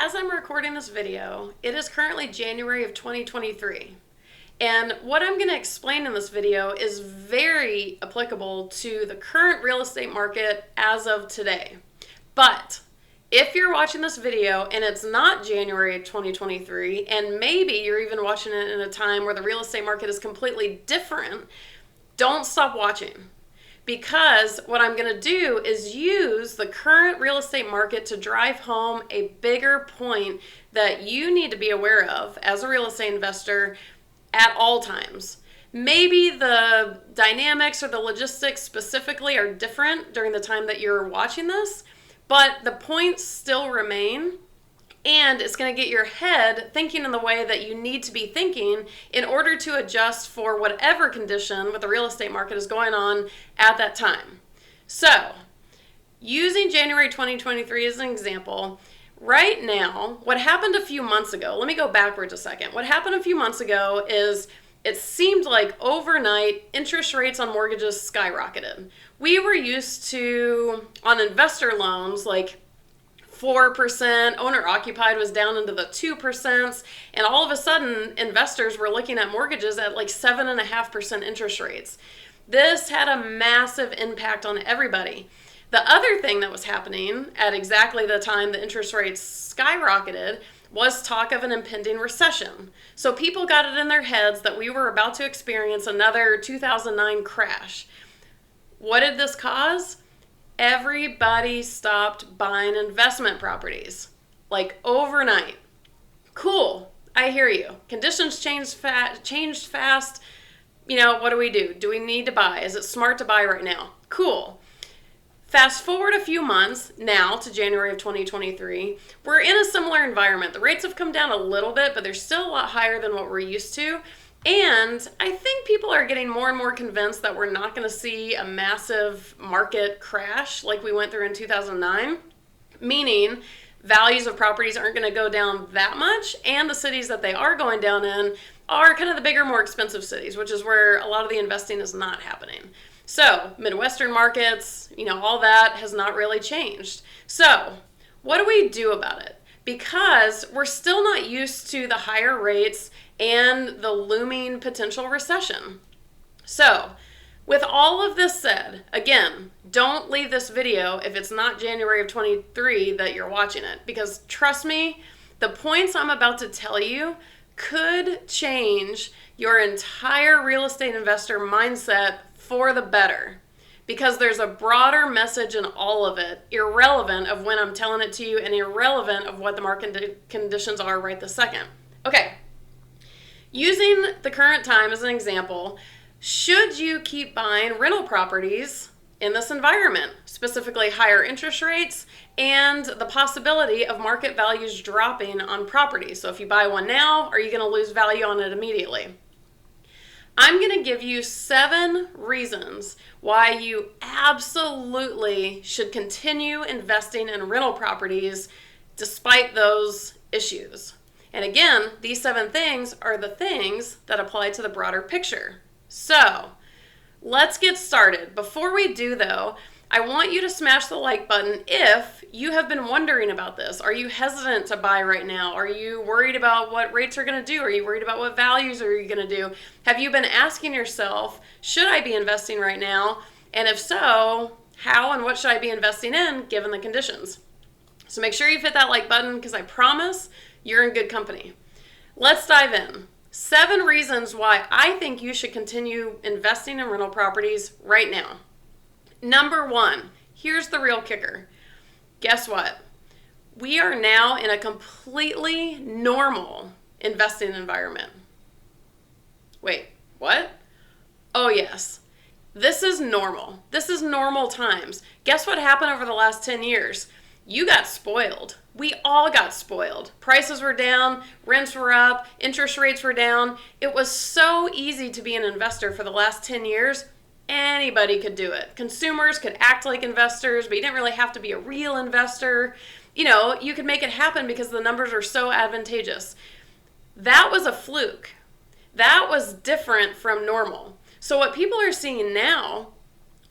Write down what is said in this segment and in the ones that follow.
as I'm recording this video, it is currently January of 2023. And what I'm going to explain in this video is very applicable to the current real estate market as of today. But if you're watching this video and it's not January of 2023, and maybe you're even watching it in a time where the real estate market is completely different, don't stop watching. Because what I'm going to do is use the current real estate market to drive home a bigger point that you need to be aware of as a real estate investor at all times. Maybe the dynamics or the logistics specifically are different during the time that you're watching this, but the points still remain. And it's going to get your head thinking in the way that you need to be thinking in order to adjust for whatever condition with the real estate market is going on at that time. So, using January 2023 as an example, right now, what happened a few months ago, let me go backwards a second. What happened a few months ago is it seemed like overnight interest rates on mortgages skyrocketed. We were used to, on investor loans, like 4%, owner occupied was down into the 2%, and all of a sudden investors were looking at mortgages at like 7.5% interest rates. This had a massive impact on everybody. The other thing that was happening at exactly the time the interest rates skyrocketed was talk of an impending recession. So people got it in their heads that we were about to experience another 2009 crash. What did this cause? Everybody stopped buying investment properties, like overnight. Cool, I hear you. Conditions changed fast. You know, what do we do? Do we need to buy? Is it smart to buy right now? Cool. Fast forward a few months now to January of 2023. We're in a similar environment. The rates have come down a little bit, but they're still a lot higher than what we're used to. And I think people are getting more and more convinced that we're not going to see a massive market crash like we went through in 2009, meaning values of properties aren't going to go down that much, and the cities that they are going down in are kind of the bigger, more expensive cities, which is where a lot of the investing is not happening. So, Midwestern markets, all that has not really changed. So, what do we do about it? Because we're still not used to the higher rates and the looming potential recession. So, with all of this said, again, don't leave this video if it's not January of 23 that you're watching it, because trust me, the points I'm about to tell you could change your entire real estate investor mindset for the better. Because there's a broader message in all of it, irrelevant of when I'm telling it to you and irrelevant of what the market conditions are right this second. Okay, using the current time as an example, should you keep buying rental properties in this environment, specifically higher interest rates and the possibility of market values dropping on properties? So if you buy one now, are you going to lose value on it immediately? I'm going to give you 7 reasons why you absolutely should continue investing in rental properties despite those issues. And again, these 7 things are the things that apply to the broader picture. So, let's get started. Before we do though, I want you to smash the like button if you have been wondering about this. Are you hesitant to buy right now? Are you worried about what rates are going to do? Are you worried about what values are you going to do? Have you been asking yourself, should I be investing right now? And if so, how and what should I be investing in given the conditions? So make sure you hit that like button because I promise you're in good company. Let's dive in. 7 reasons why I think you should continue investing in rental properties right now. Number 1, here's the real kicker. Guess what? We are now in a completely normal investing environment. Wait, what? Oh yes, this is normal. This is normal times. Guess what happened over the last 10 years? You got spoiled. We all got spoiled. Prices were down, rents were up, interest rates were down. It was so easy to be an investor for the last 10 years. Anybody could do it. Consumers could act like investors, but you didn't really have to be a real investor. You could make it happen because the numbers are so advantageous. That was a fluke. That was different from normal. So what people are seeing now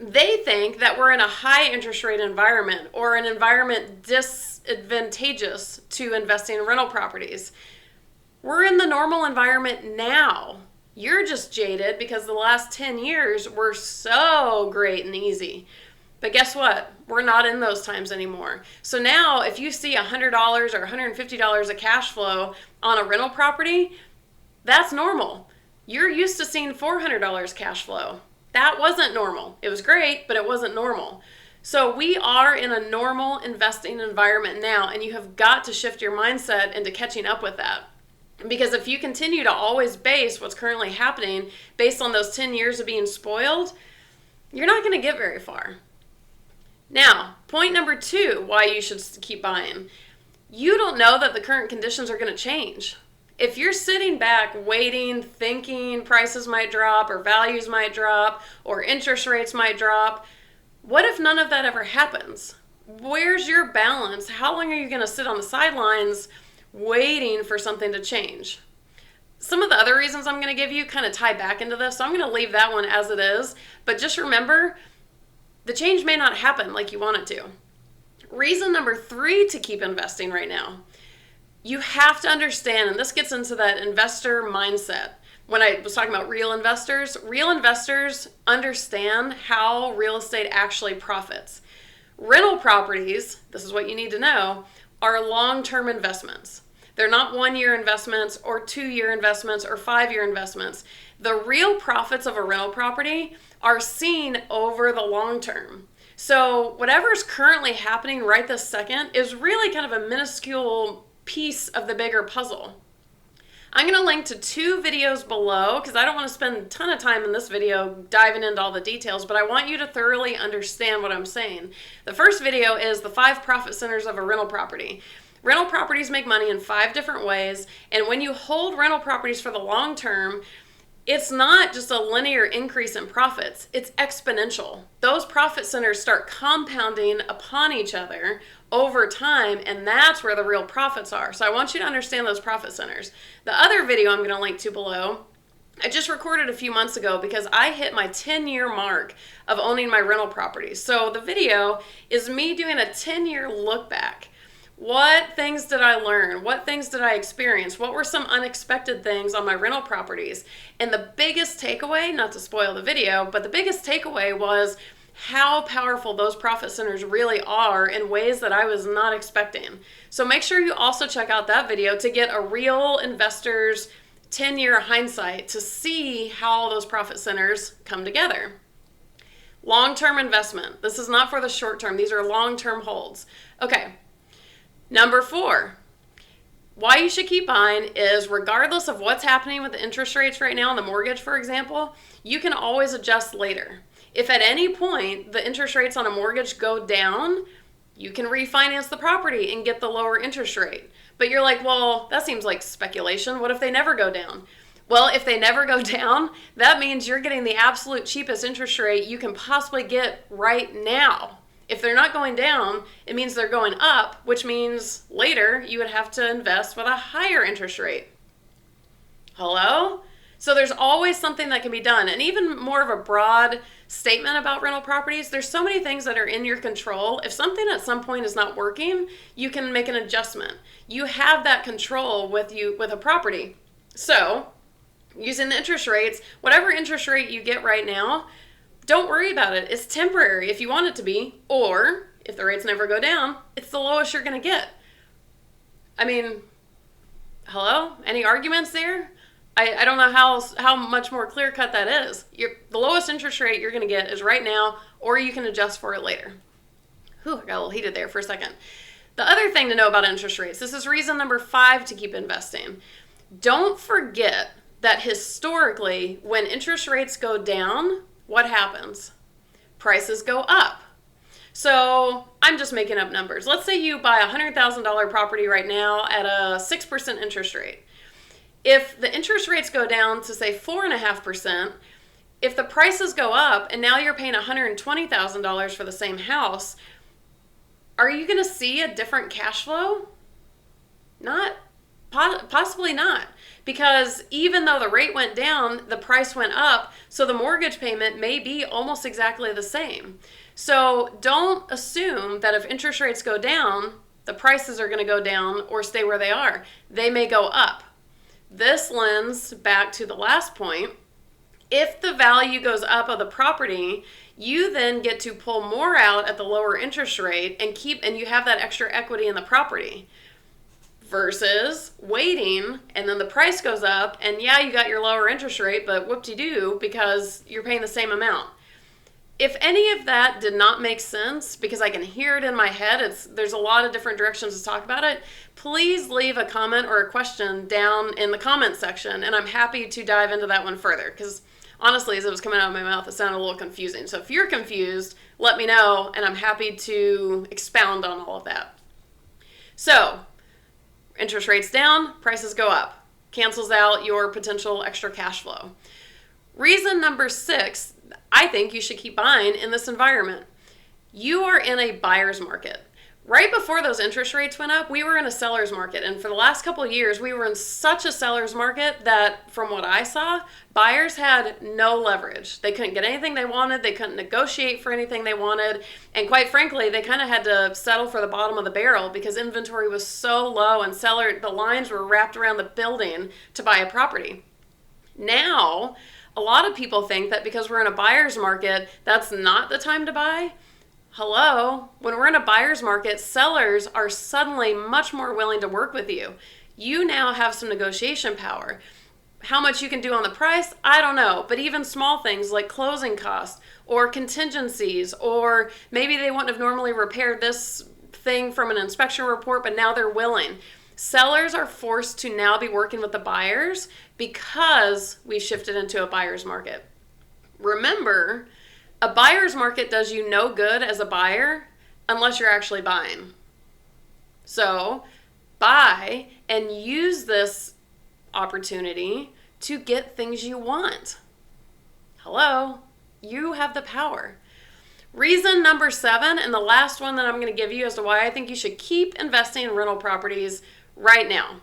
They think that we're in a high interest rate environment or an environment disadvantageous to investing in rental properties. We're in the normal environment now. You're just jaded because the last 10 years were so great and easy. But guess what? We're not in those times anymore. So now if you see $100 or $150 of cash flow on a rental property, that's normal. You're used to seeing $400 cash flow. That wasn't normal. It was great, but it wasn't normal. So we are in a normal investing environment now, and you have got to shift your mindset into catching up with that. Because if you continue to always base what's currently happening based on those 10 years of being spoiled, you're not going to get very far. Now, point number 2, why you should keep buying. You don't know that the current conditions are going to change. If you're sitting back waiting, thinking prices might drop or values might drop or interest rates might drop, what if none of that ever happens? Where's your balance? How long are you going to sit on the sidelines waiting for something to change? Some of the other reasons I'm going to give you kind of tie back into this, so I'm going to leave that one as it is. But just remember, the change may not happen like you want it to. Reason number 3 to keep investing right now. You have to understand, and this gets into that investor mindset. When I was talking about real investors understand how real estate actually profits. Rental properties, this is what you need to know, are long-term investments. They're not 1-year investments or 2-year investments or 5-year investments. The real profits of a rental property are seen over the long term. So whatever's currently happening right this second is really kind of a minuscule piece of the bigger puzzle. I'm going to link to 2 videos below because I don't want to spend a ton of time in this video diving into all the details, but I want you to thoroughly understand what I'm saying. The first video is the 5 profit centers of a rental property. Rental properties make money in 5 different ways, and when you hold rental properties for the long term, it's not just a linear increase in profits, it's exponential. Those profit centers start compounding upon each other over time, and that's where the real profits are. So I want you to understand those profit centers. The other video I'm going to link to below, I just recorded a few months ago because I hit my 10-year mark of owning my rental properties. So the video is me doing a 10-year look back. What things did I learn? What things did I experience? What were some unexpected things on my rental properties? And the biggest takeaway, not to spoil the video, but the biggest takeaway was how powerful those profit centers really are in ways that I was not expecting. So make sure you also check out that video to get a real investor's 10-year hindsight to see how those profit centers come together. Long-term investment. This is not for the short term. These are long-term holds. Okay. Number 4, why you should keep buying is regardless of what's happening with the interest rates right now on the mortgage, for example, you can always adjust later. If at any point the interest rates on a mortgage go down, you can refinance the property and get the lower interest rate. But you're like, well, that seems like speculation. What if they never go down? Well, if they never go down, that means you're getting the absolute cheapest interest rate you can possibly get right now. If they're not going down, it means they're going up, which means later you would have to invest with a higher interest rate. Hello? So there's always something that can be done. And even more of a broad statement about rental properties, there's so many things that are in your control. If something at some point is not working, you can make an adjustment. You have that control with a property. So using the interest rates, whatever interest rate you get right now, don't worry about it. It's temporary if you want it to be, or if the rates never go down, it's the lowest you're going to get. I mean, hello? Any arguments there? I don't know how much more clear cut that is. The lowest interest rate you're going to get is right now, or you can adjust for it later. Whew, I got a little heated there for a second. The other thing to know about interest rates, this is reason number 5 to keep investing. Don't forget that historically, when interest rates go down, what happens? Prices go up. So I'm just making up numbers. Let's say you buy a $100,000 property right now at a 6% interest rate. If the interest rates go down to say 4.5%, if the prices go up and now you're paying $120,000 for the same house, are you going to see a different cash flow? Not Possibly not. Because even though the rate went down, the price went up, so the mortgage payment may be almost exactly the same. So don't assume that if interest rates go down, the prices are going to go down or stay where they are. They may go up. This lends back to the last point. If the value goes up of the property, you then get to pull more out at the lower interest rate and you have that extra equity in the property. Versus waiting and then the price goes up and yeah, you got your lower interest rate, but whoop-de-doo because you're paying the same amount. If any of that did not make sense, because I can hear it in my head, there's a lot of different directions to talk about it, please leave a comment or a question down in the comment section and I'm happy to dive into that one further, because honestly, as it was coming out of my mouth, it sounded a little confusing. So if you're confused, let me know and I'm happy to expound on all of that. So interest rates down, prices go up. Cancels out your potential extra cash flow. Reason number 6, I think you should keep buying in this environment. You are in a buyer's market. Right before those interest rates went up, we were in a seller's market. And for the last couple of years, we were in such a seller's market that, from what I saw, buyers had no leverage. They couldn't get anything they wanted. They couldn't negotiate for anything they wanted. And quite frankly, they kind of had to settle for the bottom of the barrel because inventory was so low and the lines were wrapped around the building to buy a property. Now, a lot of people think that because we're in a buyer's market, that's not the time to buy. Hello, when we're in a buyer's market, sellers are suddenly much more willing to work with you. You now have some negotiation power. How much you can do on the price, I don't know. But even small things like closing costs or contingencies, or maybe they wouldn't have normally repaired this thing from an inspection report, but now they're willing. Sellers are forced to now be working with the buyers because we shifted into a buyer's market. Remember, a buyer's market does you no good as a buyer unless you're actually buying. So buy and use this opportunity to get things you want. Hello, you have the power. Reason number 7, and the last one that I'm going to give you as to why I think you should keep investing in rental properties right now.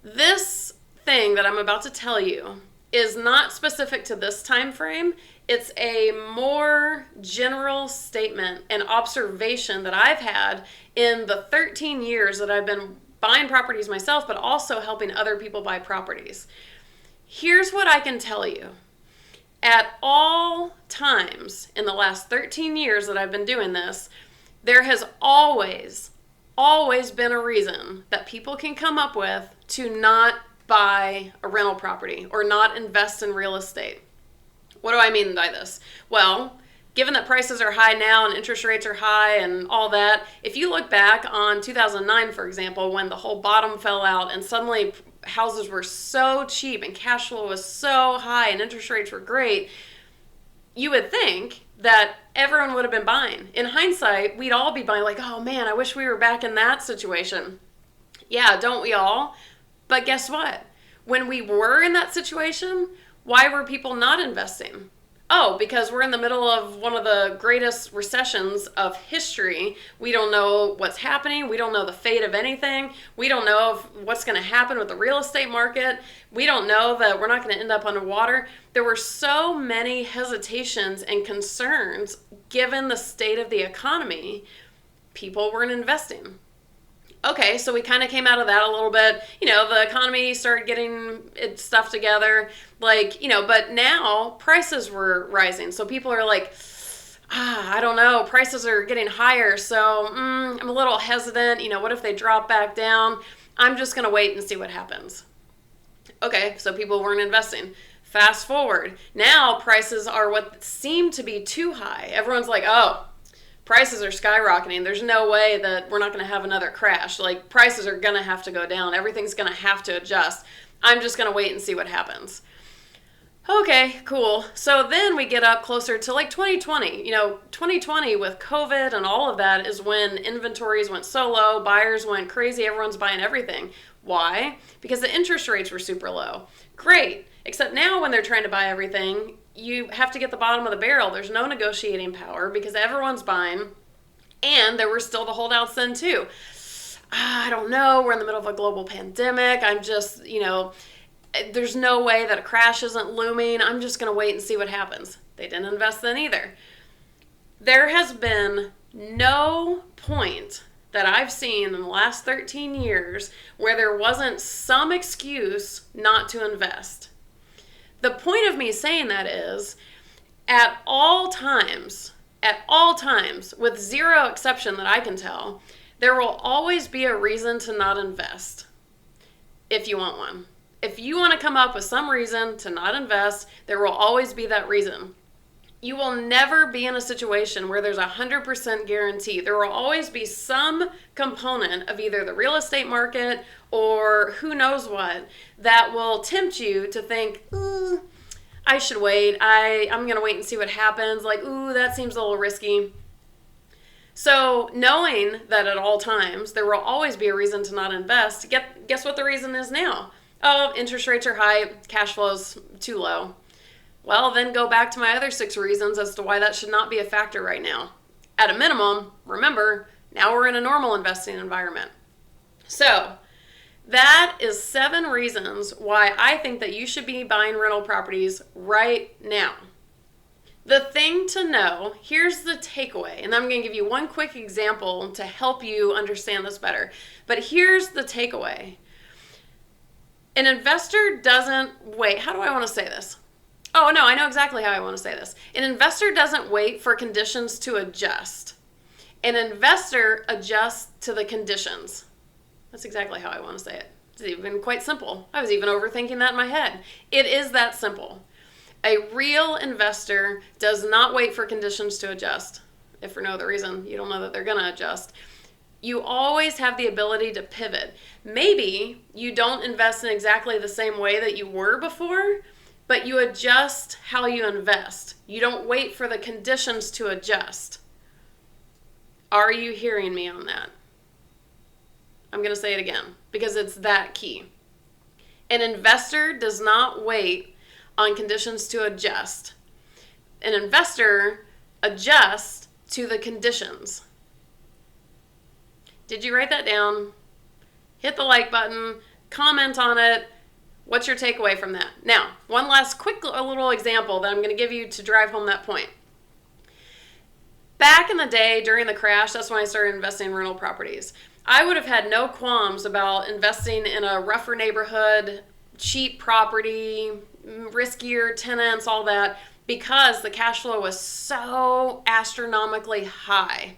This thing that I'm about to tell you is not specific to this time frame. It's a more general statement and observation that I've had in the 13 years that I've been buying properties myself, but also helping other people buy properties. Here's what I can tell you. At all times in the last 13 years that I've been doing this, there has always been a reason that people can come up with to not buy a rental property or not invest in real estate. What do I mean by this? Well, given that prices are high now and interest rates are high and all that, if you look back on 2009, for example, when the whole bottom fell out and suddenly houses were so cheap and cash flow was so high and interest rates were great, you would think that everyone would have been buying. In hindsight, we'd all be buying like, oh man, I wish we were back in that situation. Yeah, don't we all? But guess what? When we were in that situation, why were people not investing? Oh, because we're in the middle of one of the greatest recessions of history. We don't know what's happening. We don't know the fate of anything. We don't know what's going to happen with the real estate market. We don't know that we're not going to end up underwater. There were so many hesitations and concerns given the state of the economy. People weren't investing. Okay, so we kind of came out of that a little bit. The economy started getting its stuff together. But now prices were rising. So people are like, I don't know, prices are getting higher. So I'm a little hesitant. What if they drop back down? I'm just going to wait and see what happens. Okay, so people weren't investing. Fast forward. Now prices are what seem to be too high. Everyone's like, oh, prices are skyrocketing. There's no way that we're not going to have another crash. Prices are going to have to go down. Everything's going to have to adjust. I'm just going to wait and see what happens. Okay, cool. So then we get up closer to 2020. 2020 with COVID and all of that is when inventories went so low, buyers went crazy, everyone's buying everything. Why? Because the interest rates were super low. Great. Except now when they're trying to buy everything, you have to get the bottom of the barrel. There's no negotiating power because everyone's buying, and there were still the holdouts then too. I don't know. We're in the middle of a global pandemic. I'm just, there's no way that a crash isn't looming. I'm just going to wait and see what happens. They didn't invest then either. There has been no point that I've seen in the last 13 years where there wasn't some excuse not to invest. The point of me saying that is, at all times, with zero exception that I can tell, there will always be a reason to not invest if you want one. If you want to come up with some reason to not invest, there will always be that reason. You will never be in a situation where there's 100% guarantee. There will always be some component of either the real estate market or who knows what that will tempt you to think, I should wait. I'm going to wait and see what happens. Like, that seems a little risky. So knowing that at all times there will always be a reason to not invest, guess what the reason is now? Oh, interest rates are high, cash flow's too low. Well, then go back to my other 6 reasons as to why that should not be a factor right now. At a minimum, remember, now we're in a normal investing environment. So that is 7 reasons why I think that you should be buying rental properties right now. The thing to know, here's the takeaway, and I'm going to give you one quick example to help you understand this better. But here's the takeaway. An investor doesn't wait. How do I want to say this? Oh, no, I know exactly how I want to say this. An investor doesn't wait for conditions to adjust. An investor adjusts to the conditions. That's exactly how I want to say it. It's even quite simple. I was even overthinking that in my head. It is that simple. A real investor does not wait for conditions to adjust. If for no other reason, you don't know that they're going to adjust. You always have the ability to pivot. Maybe you don't invest in exactly the same way that you were before, but you adjust how you invest. You don't wait for the conditions to adjust. Are you hearing me on that? I'm going to say it again because it's that key. An investor does not wait on conditions to adjust. An investor adjusts to the conditions. Did you write that down? Hit the like button, comment on it. What's your takeaway from that? Now, one last quick little example that I'm going to give you to drive home that point. Back in the day during the crash, that's when I started investing in rental properties. I would have had no qualms about investing in a rougher neighborhood, cheap property, riskier tenants, all that, because the cash flow was so astronomically high.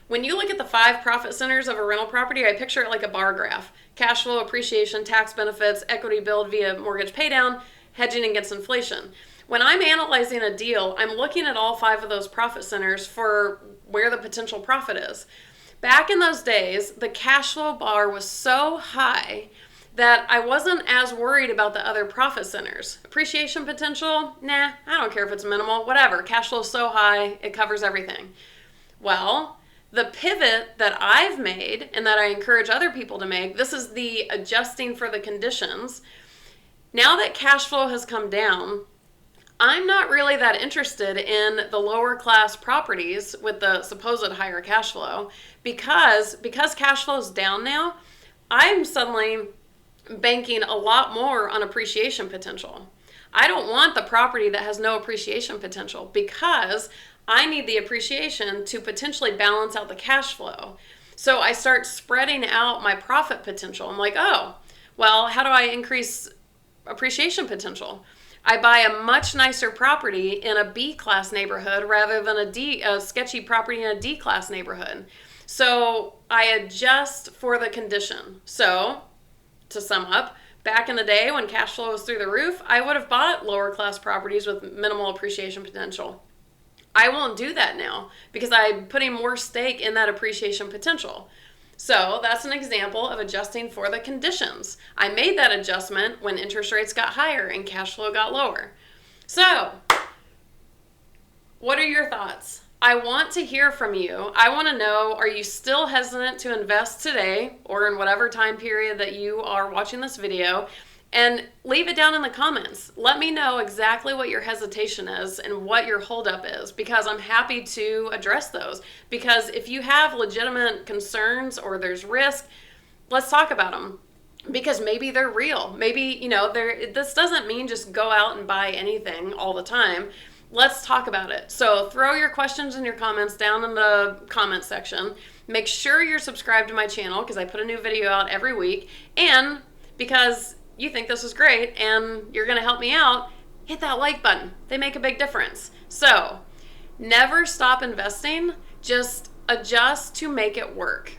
When you look at the 5 profit centers of a rental property, I picture it like a bar graph. Cash flow, appreciation, tax benefits, equity build via mortgage paydown, hedging against inflation. When I'm analyzing a deal, I'm looking at all 5 of those profit centers for where the potential profit is. Back in those days, the cash flow bar was so high that I wasn't as worried about the other profit centers. Appreciation potential? Nah, I don't care if it's minimal, whatever. Cash flow is so high, it covers everything. Well, the pivot that I've made and that I encourage other people to make, this is the adjusting for the conditions. Now that cash flow has come down, I'm not really that interested in the lower class properties with the supposed higher cash flow because cash flow is down now, I'm suddenly banking a lot more on appreciation potential. I don't want the property that has no appreciation potential because I need the appreciation to potentially balance out the cash flow. So I start spreading out my profit potential. I'm like, oh, well, how do I increase appreciation potential? I buy a much nicer property in a B-class neighborhood rather than a sketchy property in a D-class neighborhood. So I adjust for the condition. So to sum up, back in the day when cash flow was through the roof, I would have bought lower class properties with minimal appreciation potential. I won't do that now because I'm putting more stake in that appreciation potential. So that's an example of adjusting for the conditions. I made that adjustment when interest rates got higher and cash flow got lower. So, what are your thoughts? I want to hear from you. I want to know, are you still hesitant to invest today or in whatever time period that you are watching this video? And leave it down in the comments. Let me know exactly what your hesitation is and what your holdup is, because I'm happy to address those. Because if you have legitimate concerns or there's risk, let's talk about them. Because maybe they're real. Maybe, this doesn't mean just go out and buy anything all the time. Let's talk about it. So throw your questions and your comments down in the comment section. Make sure you're subscribed to my channel because I put a new video out every week. And because you think this is great and you're going to help me out, hit that like button. They make a big difference. So never stop investing. Just adjust to make it work.